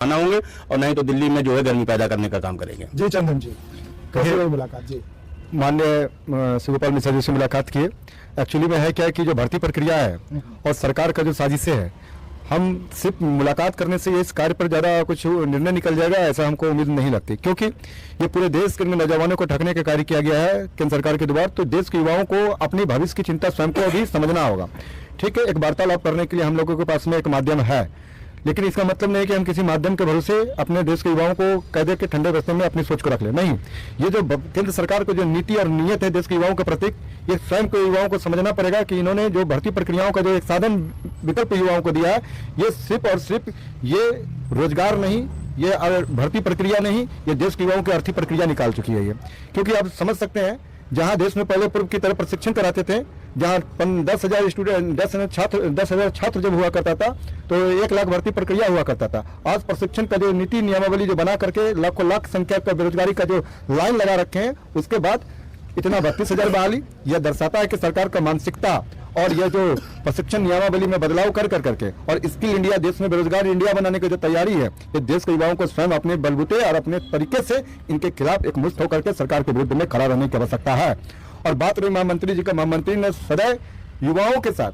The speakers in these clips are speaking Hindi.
आना होंगे और नहीं तो दिल्ली में जो है गर्मी पैदा करने का काम करेंगे। जी चंदन जी, कैसे रही मुलाकात? जी माननीय शिवपाल मिश्रा जी से मुलाकात किए। एक्चुअली में है क्या है कि जो भर्ती प्रक्रिया है और सरकार का जो साजिशें है, हम सिर्फ मुलाकात करने से इस कार्य पर ज़्यादा कुछ निर्णय निकल जाएगा ऐसा हमको उम्मीद नहीं लगती, क्योंकि ये पूरे देश के नौजवानों को ठगने का कार्य किया गया है केंद्र सरकार के द्वारा। तो देश के युवाओं को अपनी भविष्य की चिंता स्वयं को भी समझना होगा। ठीक है, एक वार्तालाप करने के लिए हम लोगों के पास में एक माध्यम है, लेकिन इसका मतलब नहीं कि हम किसी माध्यम के भरोसे अपने देश के युवाओं को कह दे के ठंडे रास्ते में अपनी सोच को रख ले। नहीं, ये जो केंद्र सरकार को जो नीति और नीयत है देश के युवाओं के प्रति, ये स्वयं के युवाओं को समझना पड़ेगा कि इन्होंने जो भर्ती प्रक्रियाओं का जो एक साधन विकल्प युवाओं को दिया है, ये सिर्फ और सिर्फ ये रोजगार नहीं, ये भर्ती प्रक्रिया नहीं, ये देश के युवाओं की आर्थिक प्रक्रिया निकाल चुकी है ये। क्योंकि आप समझ सकते हैं, जहां देश में पहले पूर्व की तरह प्रशिक्षण कराते थे, जहां 10,000 स्टूडेंट 10,000 छात्र जब हुआ करता था तो 1 लाख भर्ती प्रक्रिया हुआ करता था। आज प्रशिक्षण का जो नीति नियमावली जो बना करके लाखों लाख संख्या का बेरोजगारी का जो लाइन लगा रखे हैं, उसके बाद इतना 32,000 बहाली, यह दर्शाता है कि सरकार का मानसिकता और यह जो प्रशिक्षण नियमावली में बदलाव कर करके और स्किल इंडिया, देश में बेरोजगार इंडिया बनाने की जो तैयारी है, ये देश के युवाओं को स्वयं अपने बलबूते और अपने तरीके से इनके खिलाफ एक मुक्त होकर के सरकार के विरुद्ध में खड़ा रहने की आवश्यकता है। और बात रही महामंत्री जी का, महामंत्री ने सदैव युवाओं के साथ,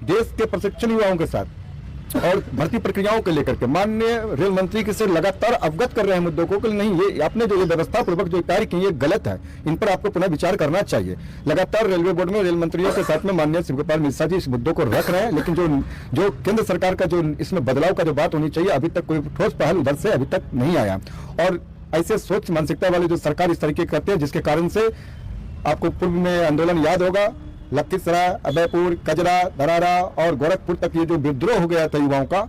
देश के प्रशिक्षण युवाओं के साथ और भर्ती प्रक्रियाओं को लेकर के माननीय रेल मंत्री के से लगातार अवगत कर रहे हैं मुद्दों को कि नहीं, ये आपने जो ये व्यवस्था पूर्वक जो कार्य किए ये गलत है, इन पर आपको पुनः विचार करना चाहिए। लगातार रेलवे बोर्ड में रेल मंत्रियों के साथ में माननीय शिवपाल मिश्रा जी इस मुद्दों को रख रहे हैं, लेकिन जो केंद्र सरकार का जो इसमें बदलाव का जो बात होनी चाहिए, अभी तक कोई ठोस पहल उधर से अभी तक नहीं आया। और ऐसे सोच मानसिकता वाली जो सरकार इस तरीके करते हैं, जिसके कारण से आपको पूर्व में आंदोलन याद होगा, लखीसराय, अभयपुर, कजरा, धरारा और गोरखपुर तक ये जो विद्रोह हो गया था युवाओं का,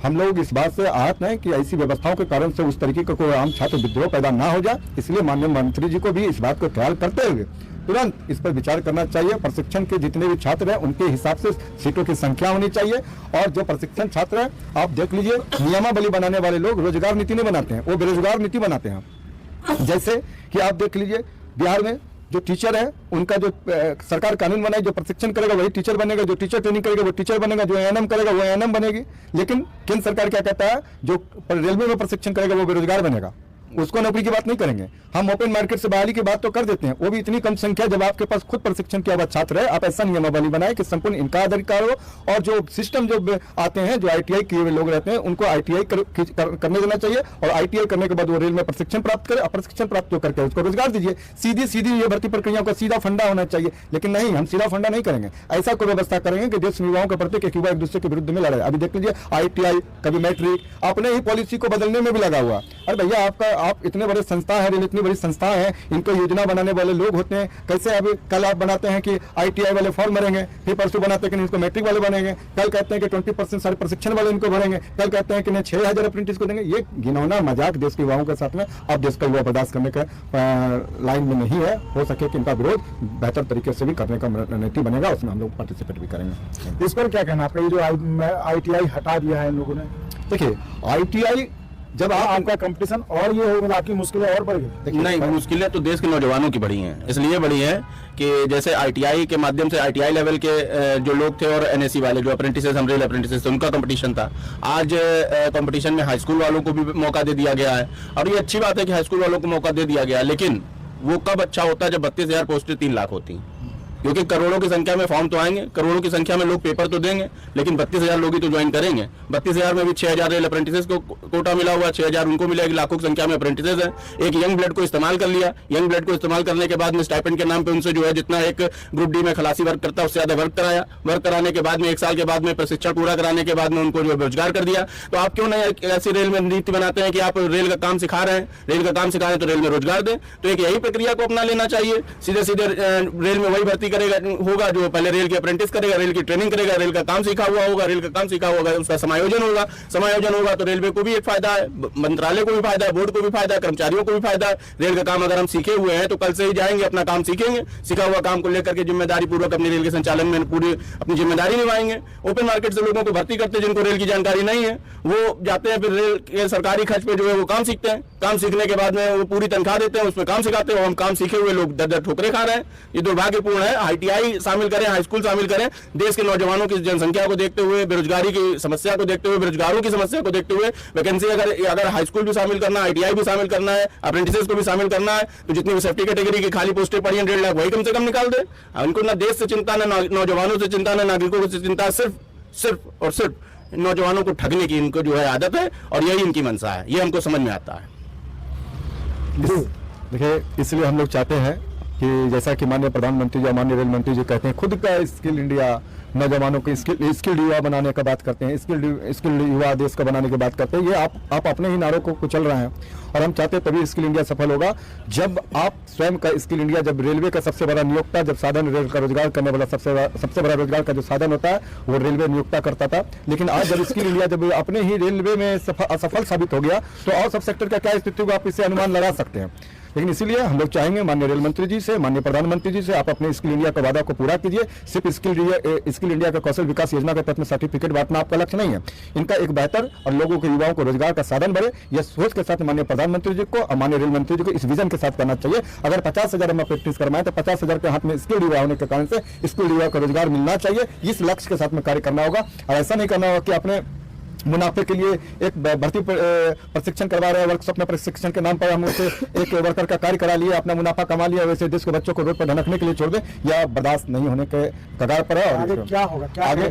हम लोग इस बात से आहत हैं कि ऐसी व्यवस्थाओं के कारण से उस तरीके का कोई आम छात्र विद्रोह पैदा ना हो जाए। इसलिए माननीय मंत्री जी को भी इस बात को ख्याल करते हुए तुरंत इस पर विचार करना चाहिए। प्रशिक्षण के जितने भी छात्र हैं उनके हिसाब से सीटों की संख्या होनी चाहिए, और जो प्रशिक्षण छात्र हैं, आप देख लीजिए, नियमावली बनाने वाले लोग रोजगार नीति नहीं बनाते हैं, वो बेरोजगार नीति बनाते हैं। जैसे कि आप देख लीजिए, बिहार में जो टीचर है उनका जो सरकार कानून बनाई, जो प्रशिक्षण करेगा वही टीचर बनेगा, जो टीचर ट्रेनिंग करेगा वो टीचर बनेगा, जो एएनएम करेगा वो एएनएम बनेगी। लेकिन केंद्र सरकार क्या कहता है, जो रेलवे में प्रशिक्षण करेगा वो बेरोजगार बनेगा, उसको नौकरी की बात नहीं करेंगे। हम ओपन मार्केट से बहाली की बात तो कर देते हैं, वो भी इतनी कम संख्या जब आपके पास खुद प्रशिक्षण किया हुआ छात्र है। आप ऐसा नियमावली बनाए कि संपूर्ण इनका अधिकार हो, और जो सिस्टम जो आते हैं, जो आईटीआई किए हुए लोग रहते हैं, उनको आईटीआई करने देना चाहिए, और आईटीआई करने के बाद वो रेल में प्रशिक्षण प्राप्त करे, और प्रशिक्षण प्राप्त करके उसको रोजगार दीजिए। सीधी ये भर्ती प्रक्रियाओं का सीधा फंडा होना चाहिए। लेकिन नहीं, हम सीधा फंडा नहीं करेंगे, ऐसा कोई व्यवस्था करेंगे कि देश युवाओं के प्रति युवा एक दूसरे के विरुद्ध में लड़े। अभी देख लीजिए, आईटीआई, कभी मैट्रिक, अपने ही पॉलिसी को बदलने में भी लगा हुआ। अरे भैया, आप इतने बड़े संस्था है, रेल इतनी बड़ी संस्था है, इनको योजना बनाने वाले लोग होते हैं। कैसे अभी कल आप बनाते हैं कि आईटीआई वाले फॉर्म भरेंगे, फिर परसों बनाते हैं कि इनको मैट्रिक वाले बनेंगे, कल कहते हैं कि 20% सारे प्रशिक्षण वाले इनको भरेंगे, कल कहते हैं कि 6,000 अप्रेंटिस को देंगे। ये घिनौना मजाक देश के युवाओं के साथ में अब देश का युवा बर्दाश्त करने का लाइन में नहीं है। हो सके कि इनका विरोध बेहतर तरीके से भी करने का रणनीति बनेगा, उसमें हम लोग पार्टिसिपेट भी करेंगे। इस पर क्या कहना आपका, ये जो आईटीआई हटा दिया है इन लोगों ने? देखिए, आईटीआई जब आपका कंपटीशन और ये होगा, आपकी मुश्किलें और बढ़ गई। नहीं, मुश्किलें तो देश के नौजवानों की बढ़ी हैं। इसलिए बढ़ी है कि जैसे आईटीआई के माध्यम से आईटीआई लेवल के जो लोग थे और एनएससी वाले जो अप्रेंटिसेस, हम रेल अप्रेंटिसेस, उनका कंपटीशन था। आज कंपटीशन में हाई स्कूल वालों को भी मौका दे दिया गया है, और ये अच्छी बात है कि हाई स्कूल वालों को मौका दे दिया गया। लेकिन वो कब अच्छा होता है, जब 32,000 पोस्टें 3 लाख होती हैं। क्योंकि करोड़ों की संख्या में फॉर्म तो आएंगे, करोड़ों की संख्या में लोग पेपर तो देंगे, लेकिन 32,000 लोग ही तो ज्वाइन करेंगे। 32,000 में भी 6,000 रेल अप्रेंटिसेस को कोटा मिला हुआ, 6,000 उनको मिलेगी, लाखों की संख्या में अप्रेंटिसेस है। एक यंग ब्लड को इस्तेमाल कर लिया, यंग ब्लड को इस्तेमाल करने के बाद में स्टाइपेंड के नाम पे उनसे जो है जितना एक ग्रुप डी में खलासी वर्क करता है उससे ज्यादा वर्क कराया। वर्क कराने के बाद में 1 साल के बाद में प्रशिक्षण पूरा कराने के बाद में उनको जो रोजगार कर दिया। तो आप क्यों नहीं ऐसी रेल में नीति बनाते हैं कि आप रेल का काम सिखा रहे हैं, रेल का काम सिखा रहे हैं तो रेल में रोजगार दें। तो एक यही प्रक्रिया को अपना लेना चाहिए। सीधे सीधे रेल में वही भर्ती करेगा होगा जो पहले रेल के अप्रेंटिस करेगा, रेल की ट्रेनिंग करेगा, रेल का काम सीखा हुआ होगा, रेल का काम सीखा होगा, उसका समायोजन होगा। समायोजन होगा तो रेलवे को भी एक फायदा है, मंत्रालय को भी फायदा है, बोर्ड को भी फायदा है, कर्मचारियों को भी फायदा है। रेल का काम अगर हम सीखे हुए हैं तो कल से ही जाएंगे, अपना काम सीखेंगे, सीखा हुआ काम को लेकर के जिम्मेदारी पूर्वक अपनी रेल के संचालन में पूरी अपनी जिम्मेदारी निभाएंगे। ओपन मार्केट से लोगों को भर्ती करते हैं जिनको रेल की जानकारी नहीं है, वो जाते हैं, फिर रेल के सरकारी खर्च पे जो है वो काम सीखते हैं। काम सीखने के बाद में वो पूरी तनख्वाह देते हैं, उसमें काम सिखाते हैं, हम काम सीखे हुए लोग दर दर ठोकरे खा रहे हैं। ये दुर्भाग्यपूर्ण है। ITI शामिल करें, हाई स्कूल शामिल करें। देश के नौजवानों की जनसंख्या को देखते हुए, बेरोजगारी की समस्या को देखते हुए, बेरोजगारों की समस्या को देखते हुए वैकेंसी अगर हाई स्कूल भी शामिल करना है, ITI भी शामिल करना है, अप्रेंटिसेस को भी शामिल करना है, तो जितनी भी सेफ्टी कैटेगरी की खाली पोस्टें पड़ी हैं 1.5 लाख, वही कम से कम निकाल दे। उनको ना देश से चिंता, ना नौजवानों से चिंता, ना नागरिकों से चिंता, सिर्फ और सिर्फ नौजवानों को ठगने की इनको जो है आदत है, और यही इनकी मंशा है। ये हमको समझ में आता है। देखिए, इसलिए हम लोग चाहते हैं कि जैसा कि माननीय प्रधानमंत्री जी, माननीय रेल मंत्री जी कहते हैं, खुद का स्किल इंडिया, नौजवानों को स्किल्ड युवा बनाने का बात करते हैं, स्किल्ड युवा देश का बनाने की बात करते हैं। ये आप अपने ही नारों को चल रहे हैं, और हम चाहते हैं तभी स्किल इंडिया सफल होगा जब आप स्वयं का स्किल इंडिया, जब रेलवे का सबसे बड़ा नियोक्ता, जब साधन रेल का रोजगार करने वाला सबसे बड़ा रोजगार का जो साधन होता है वो रेलवे नियोक्ता करता था। लेकिन आज जब स्किल इंडिया जब अपने ही रेलवे में असफल साबित हो गया, तो और सब सेक्टर का क्या स्थिति होगा आप इससे अनुमान लगा सकते हैं। लेकिन इसीलिए हम लोग चाहेंगे माननीय रेल मंत्री जी से, माननीय प्रधानमंत्री जी से, आप अपने स्किल इंडिया का वादा को पूरा कीजिए। सिर्फ स्किल इंडिया का कौशल विकास योजना के तहत में सर्टिफिकेट बांटना आपका लक्ष्य नहीं है। इनका एक बेहतर और लोगों के, युवाओं को रोजगार का साधन बढ़े, यह सोच के साथ माननीय प्रधानमंत्री जी को और माननीय रेल मंत्री जी को इस विजन के साथ करना चाहिए। अगर 50,000 हम प्रैक्टिस करवाएं तो 50,000 के हाथ में स्किल युवा होने के कारण से स्किल युवा को रोजगार मिलना चाहिए। इस लक्ष्य के साथ में कार्य करना होगा, और ऐसा नहीं करना होगा कि अपने मुनाफे के लिए एक भर्ती प्रशिक्षण करवा रहे हैं, वर्कशॉप में प्रशिक्षण के नाम पर हम उसे एक वर्कर का कार्य करा लिया, अपना मुनाफा कमा लिया, वैसे देश के बच्चों को रोड पर ढनकने के लिए छोड़ दे, या बर्दाश्त नहीं होने के कगार पर है। आगे क्या होगा,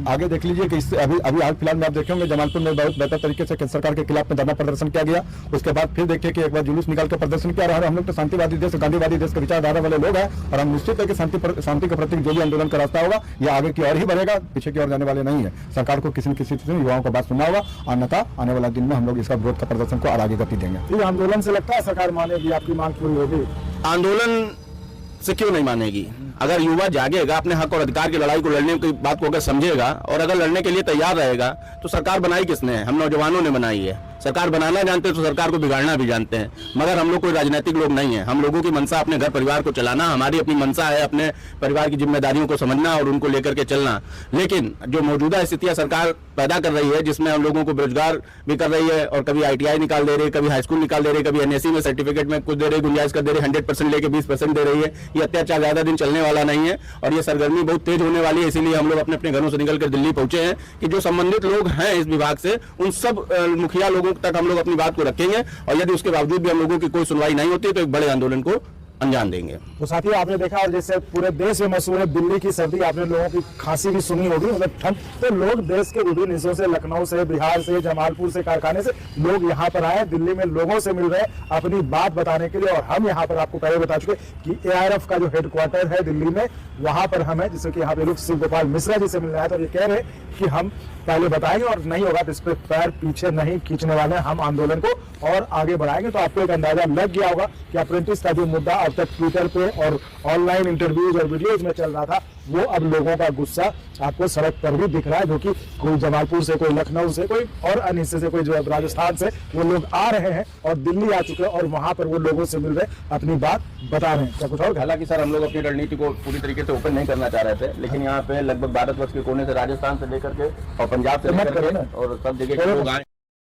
आगे देख लीजिए कि अभी हाल फिलहाल में आप देखेंगे जमालपुर में बहुत बेहतर तरीके से केंद्र सरकार के खिलाफ में धरना प्रदर्शन किया गया। उसके बाद फिर देखिए कि एक बार जुलूस निकाल कर प्रदर्शन किया रहा है। हम लोग तो शांतिवादी देश, गांधीवादी देश के विचारधारा वाले लोग हैं, और हम निश्चित है कि शांति के प्रति जो भी आंदोलन का रास्ता होगा यह आगे की ओर ही बढ़ेगा, पीछे की ओर जाने वाले नहीं है। सरकार को किसी न किसी युवाओं को बात सुनना होगा, अन्यथा आने वाला दिन में हम लोग इसका विरोध का प्रदर्शन को और आगे गति देंगे। ये आंदोलन से लगता है सरकार मानेगी, आपकी मांग पूरी होगी? आंदोलन से क्यों नहीं मानेगी? अगर युवा जागेगा, अपने हक और अधिकार की लड़ाई को लड़ने की बात को अगर समझेगा और अगर लड़ने के लिए तैयार रहेगा, तो सरकार बनाई किसने है? हम नौजवानों ने बनाई है। सरकार बनाना जानते हैं तो सरकार को बिगाड़ना भी जानते हैं, मगर हम लोग कोई राजनीतिक लोग नहीं है। हम लोगों की मंशा अपने घर परिवार को चलाना, हमारी अपनी मंशा है अपने परिवार की जिम्मेदारियों को समझना और उनको लेकर के चलना। लेकिन जो मौजूदा स्थितियां सरकार पैदा कर रही है, जिसमें हम लोगों को बेरोजगार भी कर रही है, और कभी ITI निकाल दे रही है, कभी हाई स्कूल निकाल दे रही है, कभी NSE में सर्टिफिकेट में कुछ दे रही, गुंजाइश कर दे रही, 100% लेके 20% दे रही है। ये अत्याचार ज्यादा दिन चलने वाला नहीं है, और ये सरगर्मी बहुत तेज होने वाली है। इसीलिए हम लोग अपने अपने घरों से निकलकर दिल्ली पहुंचे हैं कि जो संबंधित लोग हैं इस विभाग से, उन सब मुखिया लोगों तक हम लोग अपनी बात को रखेंगे, और यदि उसके बावजूद भी हम लोगों की कोई सुनवाई नहीं होती तो एक बड़े आंदोलन को अंजाम देंगे। तो साथियों, आपने देखा, और जैसे पूरे देश में मशहूर है दिल्ली की सर्दी, आपने लोगों की खांसी भी सुनी होगी, मतलब ठंड। तो लोग देश के विभिन्न हिस्सों से, लखनऊ से, बिहार से, जमालपुर से, कारखाने से लोग यहाँ पर आए, दिल्ली में लोगों से मिल रहे हैं अपनी बात बताने के लिए। और हम यहाँ पर आपको पहले बता चुके कि ARF का जो हेडक्वार्टर है दिल्ली में, वहां पर हमें, जैसे कि यहाँ पे लोग शिव गोपाल मिश्रा जी से मिलने आए, तो ये कह रहे कि हम पहले बताएंगे और नहीं होगा तो इस पर पैर पीछे नहीं खींचने वाले हैं, हम आंदोलन को और आगे बढ़ाएंगे। तो आपको एक अंदाजा लग गया होगा कि अप्रेंटिस का जो मुद्दा अब तक ट्विटर पे और ऑनलाइन इंटरव्यूज और वीडियोज में चल रहा था, वो अब लोगों का गुस्सा आपको सड़क पर भी दिख रहा है, जो कि कोई जमालपुर से, कोई लखनऊ से, कोई और अन्य हिस्से से, कोई जो राजस्थान से, वो लोग आ रहे हैं और दिल्ली आ चुके हैं, और वहां पर वो लोगों से मिल रहे, अपनी बात बता रहे हैं। क्या कुछ और? हालांकि सर, हम लोग अपनी रणनीति को पूरी तरीके से ओपन नहीं करना चाह रहे थे, लेकिन यहाँ पे लगभग भारतवर्ष के कोने से, राजस्थान से लेकर के और पंजाब से लेकर के और सब जगह के लोग आए।